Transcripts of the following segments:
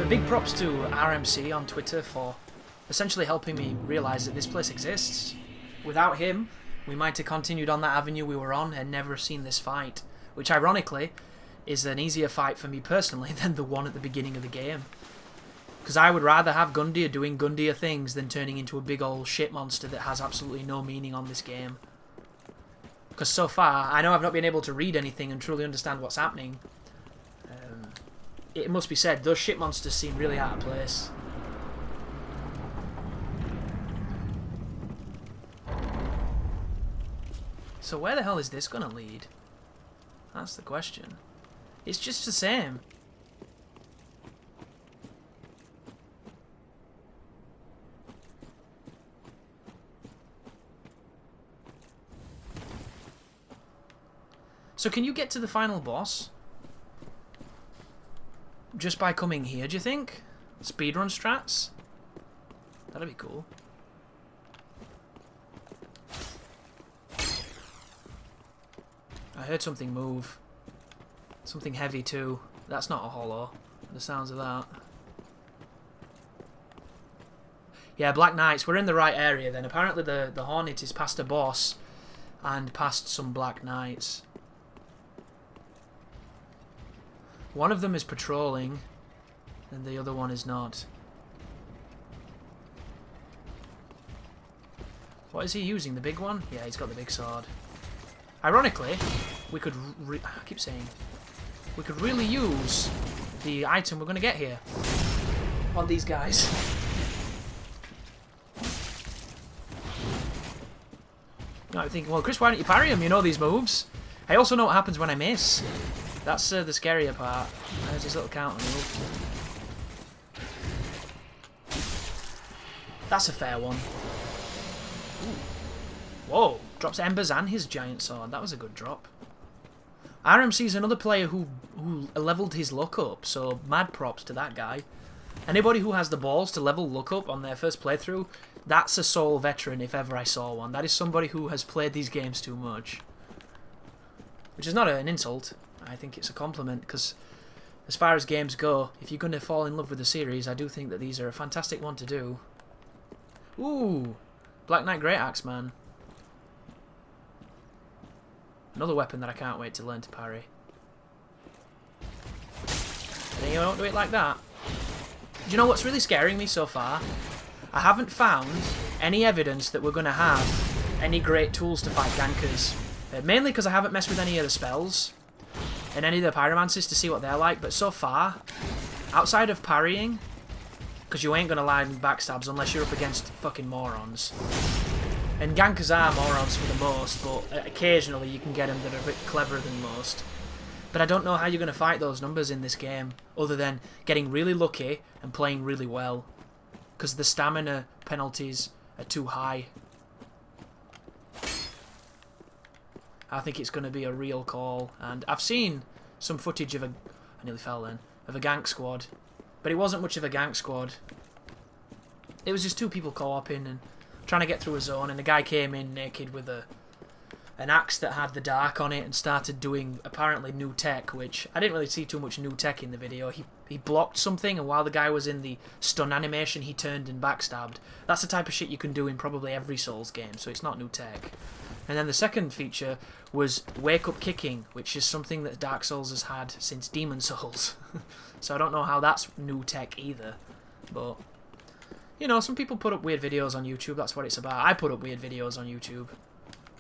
big props to RMC on Twitter for essentially helping me realise that this place exists. Without him, we might have continued on that avenue we were on and never seen this fight, which ironically is an easier fight for me personally than the one at the beginning of the game. Because I would rather have Gundyr doing Gundyr things than turning into a big old shit monster that has absolutely no meaning on this game. Because so far, I know I've not been able to read anything and truly understand what's happening. It must be said, those shit monsters seem really out of place. So where the hell is this gonna lead? That's the question. It's just the same. So can you get to the final boss just by coming here, do you think? Speedrun strats? That'd be cool. I heard something move. Something heavy too. That's not a hollow. The sounds of that. Yeah, Black Knights. We're in the right area then. Apparently the Hornet is past a boss and past some Black Knights. One of them is patrolling, and the other one is not. What is he using? The big one? Yeah, he's got the big sword. Ironically, we could... I keep saying... We could really use the item we're going to get here on these guys. You might think, well, Chris, why don't you parry him? You know these moves. I also know what happens when I miss. That's the scarier part. There's his little counter move. That's a fair one. Ooh. Whoa. Drops embers and his giant sword. That was a good drop. RMC is another player who leveled his luck up, so mad props to that guy. Anybody who has the balls to level luck up on their first playthrough, that's a soul veteran if ever I saw one. That is somebody who has played these games too much. Which is not an insult. I think it's a compliment, because as far as games go, if you're going to fall in love with the series, I do think that these are a fantastic one to do. Ooh! Black Knight Great Axe, man. Another weapon that I can't wait to learn to parry. Then you don't do it like that. Do you know what's really scaring me so far? I haven't found any evidence that we're going to have any great tools to fight gankers. Mainly because I haven't messed with any of the spells and any of the pyromancers to see what they're like, but so far, outside of parrying, because you ain't going to line backstabs unless you're up against fucking morons. And gankers are morons for the most, but occasionally you can get them that are a bit cleverer than most. But I don't know how you're going to fight those numbers in this game, other than getting really lucky and playing really well. Because the stamina penalties are too high. I think it's going to be a real call. And I've seen some footage of I nearly fell then, of a gank squad. But it wasn't much of a gank squad. It was just two people co-oping and trying to get through a zone, and the guy came in naked with an axe that had the dark on it and started doing apparently new tech, which I didn't really see too much new tech in the video. He blocked something, and while the guy was in the stun animation, he turned and backstabbed. That's the type of shit you can do in probably every Souls game, so it's not new tech. And then the second feature was wake up kicking, which is something that Dark Souls has had since Demon Souls. So I don't know how that's new tech either. But, you know, some people put up weird videos on YouTube, that's what it's about. I put up weird videos on YouTube.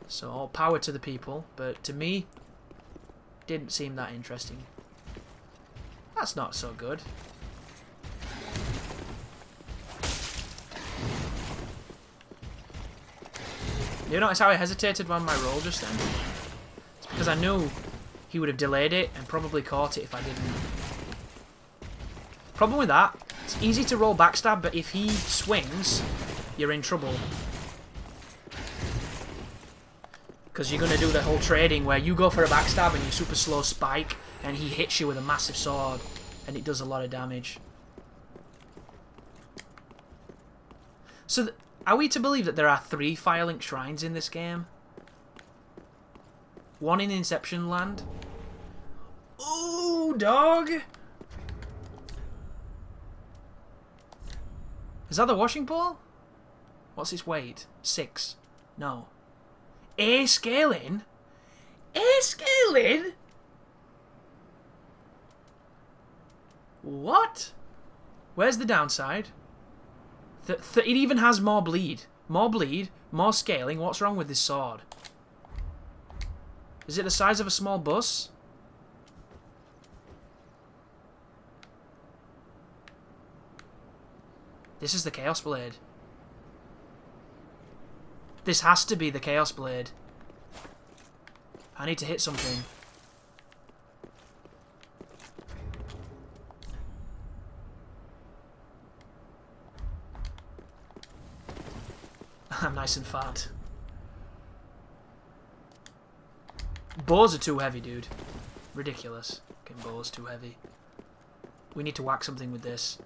So all power to the people, but to me, didn't seem that interesting. That's not so good. You notice how I hesitated on my roll just then? It's because I knew he would have delayed it and probably caught it if I didn't. Problem with that, it's easy to roll backstab, but if he swings, you're in trouble. Because you're going to do the whole trading where you go for a backstab and you super slow spike and he hits you with a massive sword and it does a lot of damage. So are we to believe that there are 3 Firelink Shrines in this game? One in Inception Land? Ooh, dog! Is that the washing pole? What's its weight? 6. No. A scaling? A scaling? What? Where's the downside? It even has more bleed. More bleed, more scaling. What's wrong with this sword? Is it the size of a small bus? This is the Chaos Blade. This has to be the Chaos Blade. I need to hit something. I'm nice and fat. Bows are too heavy, dude. Ridiculous. Getting bows too heavy. We need to whack something with this.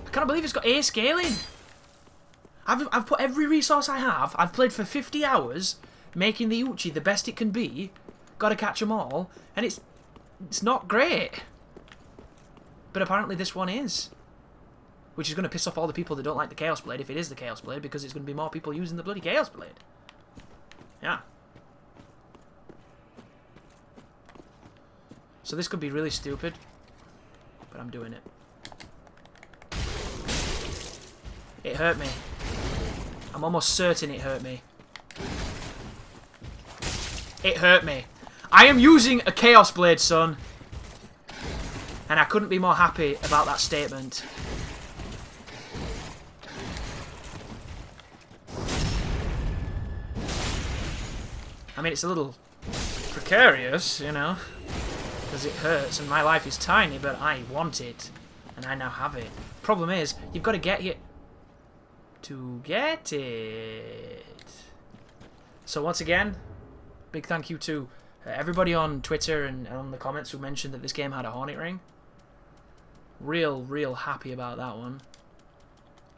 I can't believe it's got A scaling. I've put every resource I have. I've played for 50 hours, making the Uchi the best it can be. Gotta catch them all, and it's not great. But apparently this one is. Which is going to piss off all the people that don't like the Chaos Blade, if it is the Chaos Blade, because it's going to be more people using the bloody Chaos Blade. Yeah. So this could be really stupid, but I'm doing it. It hurt me. I'm almost certain it hurt me. It hurt me. I am using a Chaos Blade, son. And I couldn't be more happy about that statement. I mean, it's a little precarious, you know, because it hurts and my life is tiny, but I want it. And I now have it. Problem is, you've got to get here to get it. So once again, big thank you to everybody on Twitter and on the comments who mentioned that this game had a Hornet Ring. Real happy about that one.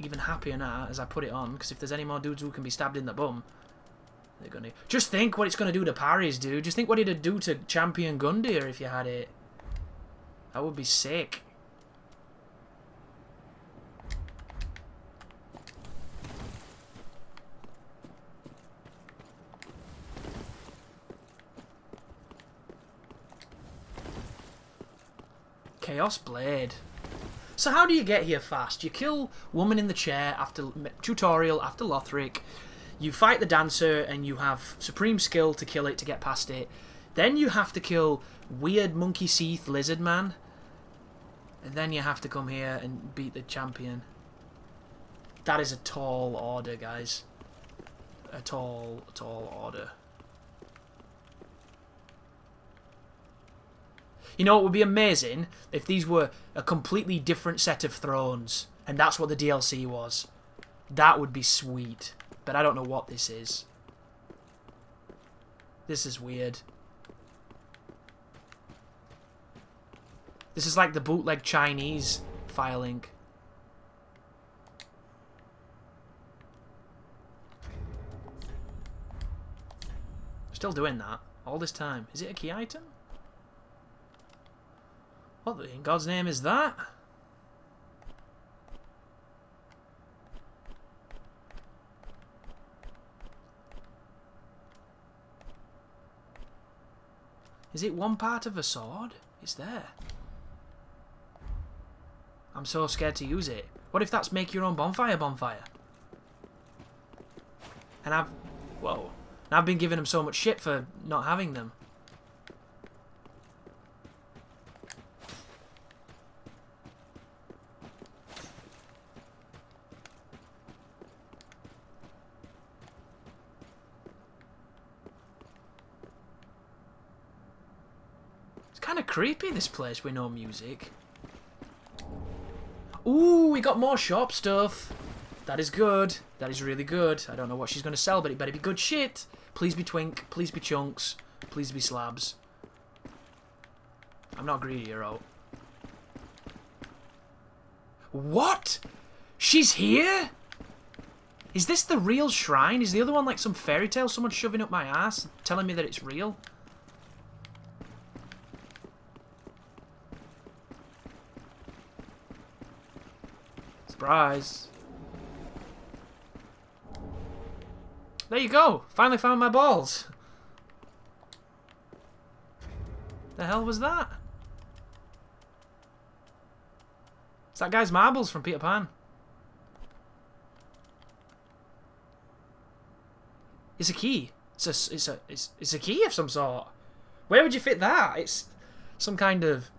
Even happier now as I put it on, because if there's any more dudes who can be stabbed in the bum, they're gonna... Just think what it's gonna do to parries, dude. Just think what it'd do to Champion Gundyr if you had it. That would be sick. Chaos Blade. So how do you get here fast? You kill woman in the chair after tutorial, after Lothric. You fight the dancer and you have supreme skill to kill it, to get past it. Then you have to kill weird monkey Seath lizard man. And then you have to come here and beat the champion. That is a tall order, guys. A tall order. You know, it would be amazing if these were a completely different set of thrones. And that's what the DLC was. That would be sweet. But I don't know what this is. This is weird. This is like the bootleg Chinese Firelink. Still doing that all this time. Is it a key item? What in God's name is that? Is it one part of a sword? It's there. I'm so scared to use it. What if that's make your own bonfire? And whoa. And I've been giving them so much shit for not having them. Kind of creepy, this place with no music. Ooh, we got more shop stuff. That is good. That is really good. I don't know what she's going to sell, but it better be good shit. Please be twink. Please be chunks. Please be slabs. I'm not greedy, you're out. What? She's here? Is this the real shrine? Is the other one like some fairy tale? Someone shoving up my ass, telling me that it's real? Surprise. There you go. Finally found my balls. The hell was that? It's that guy's marbles from Peter Pan. It's a key. It's a key of some sort. Where would you fit that? It's some kind of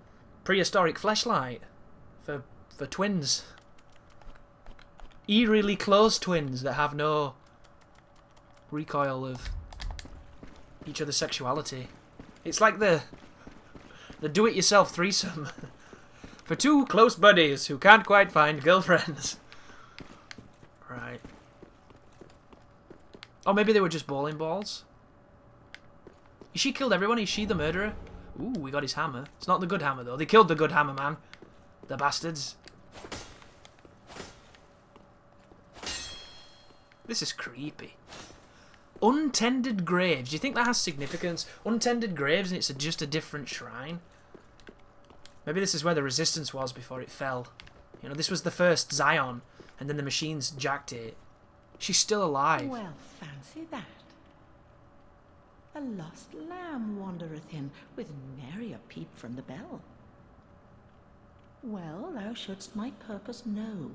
prehistoric fleshlight for twins. Eerily close twins that have no recoil of each other's sexuality. It's like the do-it-yourself threesome for two close buddies who can't quite find girlfriends. Right. Or maybe they were just bowling balls. She killed everyone. Is she the murderer? Ooh, we got his hammer. It's not the good hammer, though. They killed the good hammer, man. The bastards. This is creepy. Untended Graves. Do you think that has significance? Untended Graves and it's just a different shrine? Maybe this is where the resistance was before it fell. You know, this was the first Zion, and then the machines jacked it. She's still alive. Well, fancy that. A lost lamb wandereth in, with nary a peep from the bell. Well, thou shouldst my purpose know.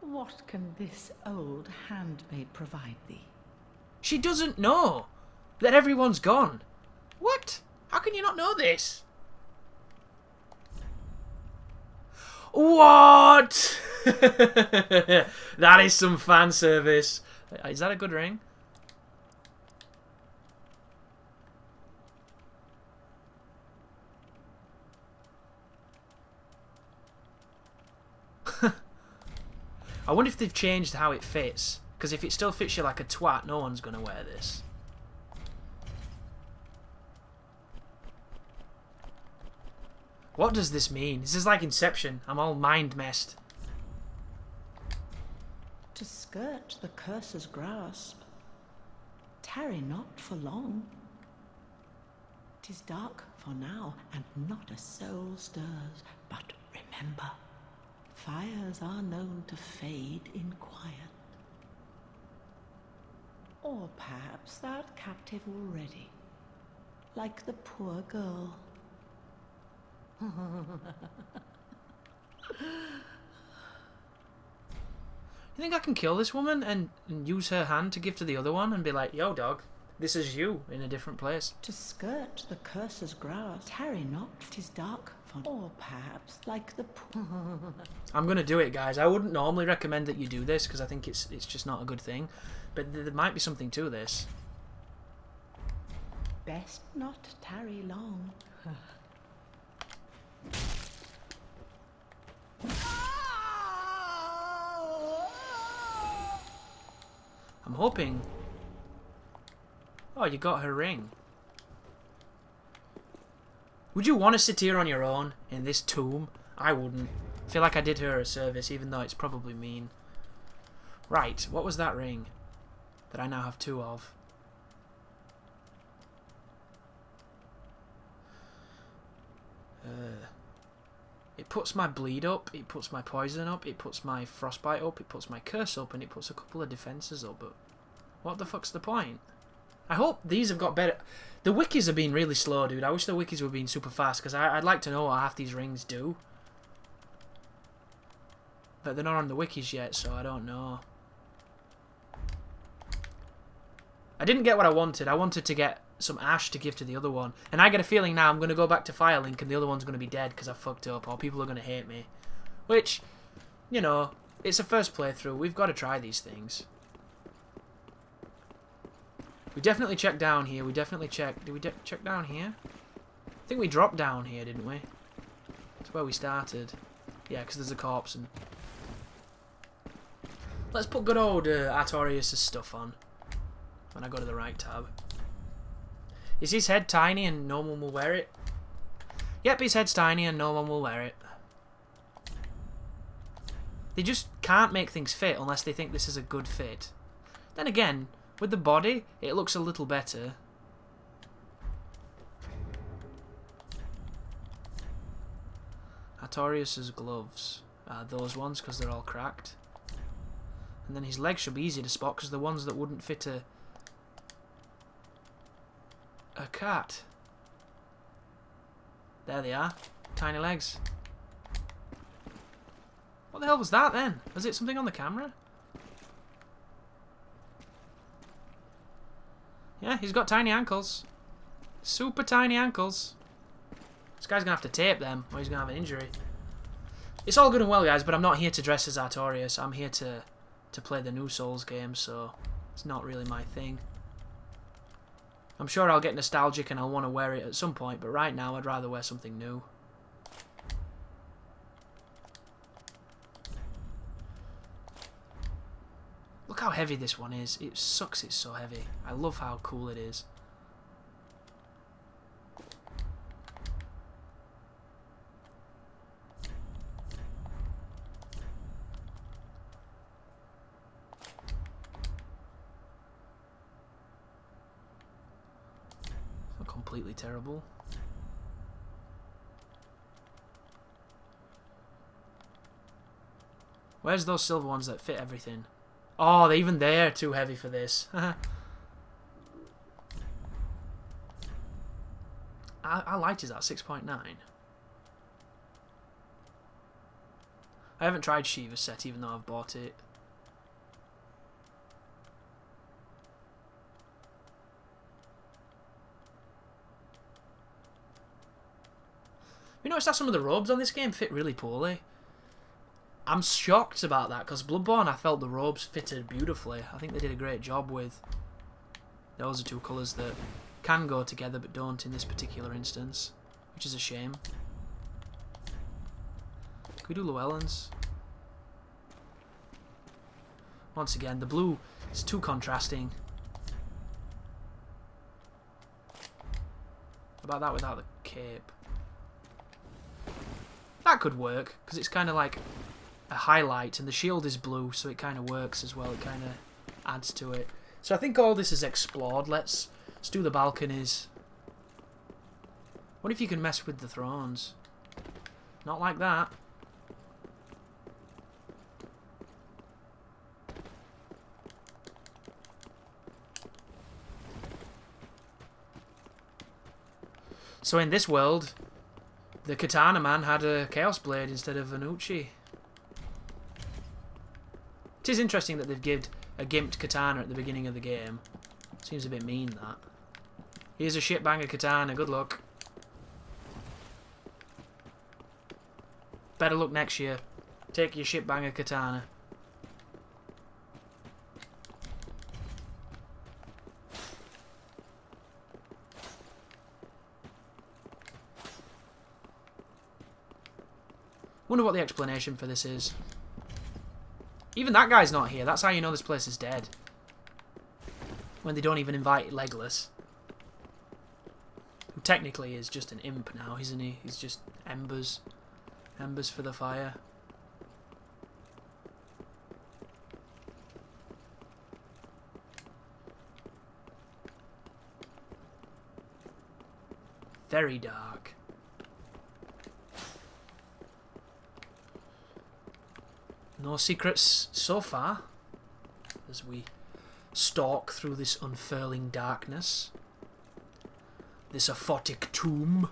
What can this old handmaid provide thee? She doesn't know that everyone's gone. What? How can you not know this? What? That is some fan service. Is that a good ring? I wonder if they've changed how it fits. Because if it still fits you like a twat, no one's going to wear this. What does this mean? This is like Inception. I'm all mind-messed. To skirt the curse's grasp, tarry not for long. 'Tis dark for now, and not a soul stirs. But remember, fires are known to fade in quiet. Or perhaps thou'rt captive already, like the poor girl. You think I can kill this woman and use her hand to give to the other one and be like, yo dog, this is you in a different place? To skirt the curse's grasp, tarry not, 'tis dark for, or perhaps like the poor. I'm gonna do it, guys. I wouldn't normally recommend that you do this because I think it's just not a good thing, but there might be something to this. Best not tarry long. I'm hoping... Oh, you got her ring. Would you want to sit here on your own in this tomb? I wouldn't. I feel like I did her a service, even though it's probably mean. Right, what was that ring that I now have two of? It puts my bleed up, it puts my poison up, it puts my frostbite up, it puts my curse up, and it puts a couple of defences up, but what the fuck's the point? I hope these have got better... The wikis have been really slow, dude. I wish the wikis were being super fast, because I'd like to know what half these rings do. But they're not on the wikis yet, so I don't know. I didn't get what I wanted. I wanted to get some ash to give to the other one. And I get a feeling now I'm going to go back to Firelink and the other one's going to be dead because I fucked up, or people are going to hate me. Which, you know, it's a first playthrough. We've got to try these things. We definitely checked down here. We definitely checked... Did we check down here? I think we dropped down here, didn't we? That's where we started. Yeah, because there's a corpse and... Let's put good old Artorius' stuff on. When I go to the right tab. Is his head tiny and no one will wear it? Yep, his head's tiny and no one will wear it. They just can't make things fit unless they think this is a good fit. Then again, with the body, it looks a little better. Artorius' gloves. those ones because they're all cracked. And then his legs should be easy to spot because the ones that wouldn't fit a cat. There they are. Tiny legs. What the hell was that then? Was it something on the camera? Yeah, he's got tiny ankles. Super tiny ankles. This guy's going to have to tape them or he's going to have an injury. It's all good and well, guys, but I'm not here to dress as Artorias. I'm here to play the new Souls game, so it's not really my thing. I'm sure I'll get nostalgic and I'll want to wear it at some point, but right now I'd rather wear something new. Look how heavy this one is. It sucks it's so heavy. I love how cool it is. Not completely terrible. Where's those silver ones that fit everything? Oh, even they're too heavy for this. How light is that? 6.9. I haven't tried Shiva's set even though I've bought it. You notice that some of the robes on this game fit really poorly? I'm shocked about that because Bloodborne, I felt the robes fitted beautifully. I think they did a great job with. Those are two colours that can go together but don't in this particular instance, which is a shame. Can we do Llewellyn's? Once again, the blue is too contrasting. What about that without the cape? That could work because it's kind of like a highlight and the shield is blue, so it kind of works as well. It kind of adds to it. So I think all this is explored. Let's do the balconies. What if you can mess with the thrones? Not like that. So in this world, the Katana man had a Chaos Blade instead of an Uchi. It is interesting that they've given a gimped katana at the beginning of the game. Seems a bit mean, that. Here's a shitbanger katana, good luck. Better luck next year. Take your shitbanger katana. Wonder what the explanation for this is. Even that guy's not here. That's how you know this place is dead. When they don't even invite Legolas. Who technically is just an imp now, isn't he? He's just embers. Embers for the fire. Very dark. No secrets so far as we stalk through this unfurling darkness. This aphotic tomb.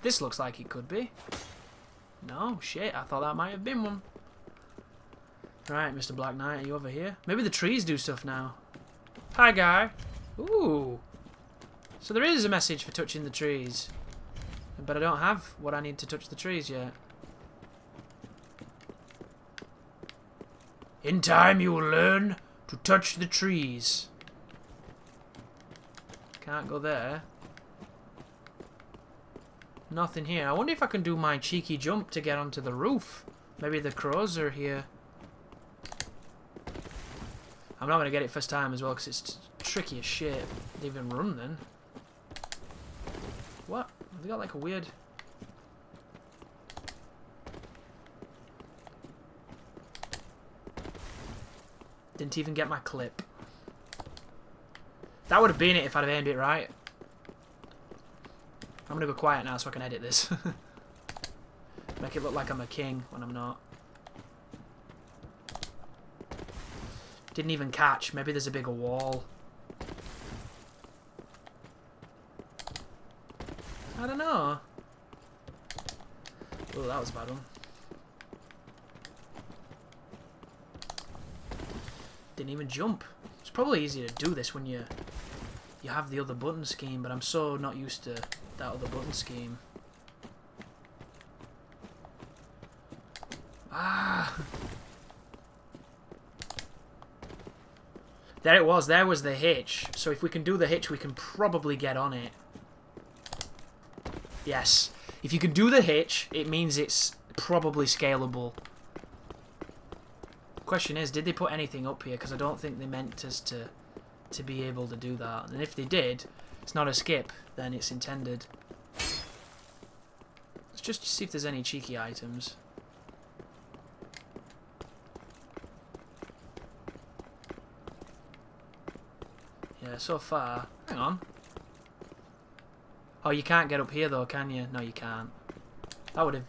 This looks like it could be. No, shit, I thought that might have been one. Right, Mr. Black Knight, are you over here? Maybe the trees do stuff now. Hi, guy. Ooh. So there is a message for touching the trees. But I don't have what I need to touch the trees yet. In time you will learn to touch the trees. Can't go there. Nothing here. I wonder if I can do my cheeky jump to get onto the roof. Maybe the crows are here. I'm not going to get it first time as well because it's tricky as shit. They even run then. What? Have they got like a weird... Didn't even get my clip. That would have been it if I'd have aimed it right. I'm gonna go quiet now so I can edit this. Make it look like I'm a king when I'm not. Didn't even catch. Maybe there's a bigger wall. I don't know. Oh, that was a bad one. Didn't even jump. It's probably easier to do this when you have the other button scheme, but I'm so not used to that other button scheme. Ah! There it was. There was the hitch. So if we can do the hitch, we can probably get on it. Yes. If you can do the hitch, it means it's probably scalable. Question is, did they put anything up here? Because I don't think they meant us to be able to do that. And if they did, it's not a skip, then it's intended. Let's just see if there's any cheeky items. Yeah, so far. Hang on. Oh, you can't get up here though, can you? No, you can't. That would have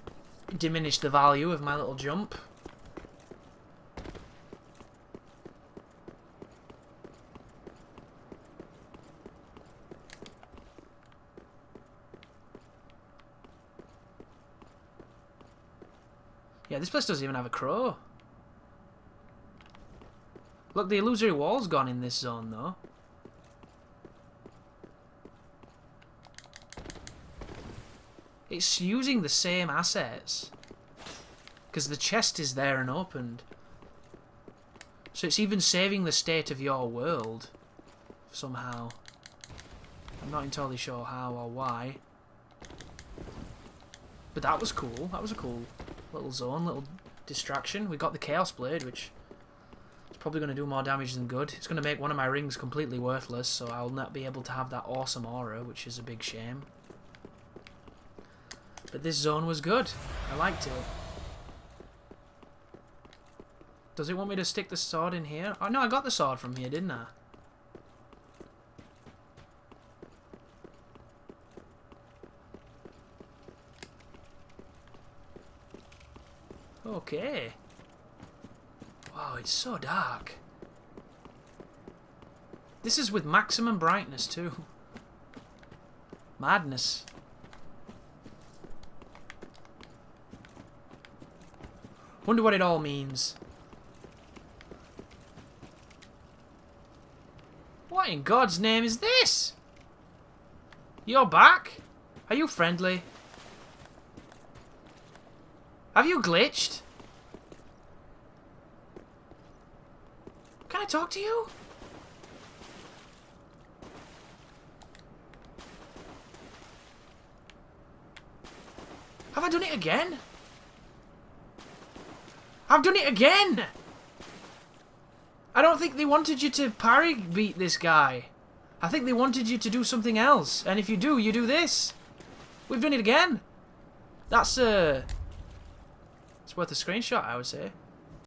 diminished the value of my little jump. Yeah, this place doesn't even have a crow. Look, the illusory wall's gone in this zone though. It's using the same assets. Because the chest is there and opened. So it's even saving the state of your world. Somehow. I'm not entirely sure how or why. But that was cool. That was a cool little zone, little distraction. We got the Chaos Blade, which is probably going to do more damage than good. It's going to make one of my rings completely worthless, so I'll not be able to have that awesome aura, which is a big shame. But this zone was good. I liked it. Does it want me to stick the sword in here? Oh no, I got the sword from here, didn't I? Okay. Wow, it's so dark. This is with maximum brightness too. Madness. Wonder what it all means. What in God's name is this? You're back? Are you friendly? Have you glitched? Can I talk to you? Have I done it again? I've done it again! I don't think they wanted you to parry beat this guy. I think they wanted you to do something else. And if you do, you do this. We've done it again. That's it's worth a screenshot, I would say.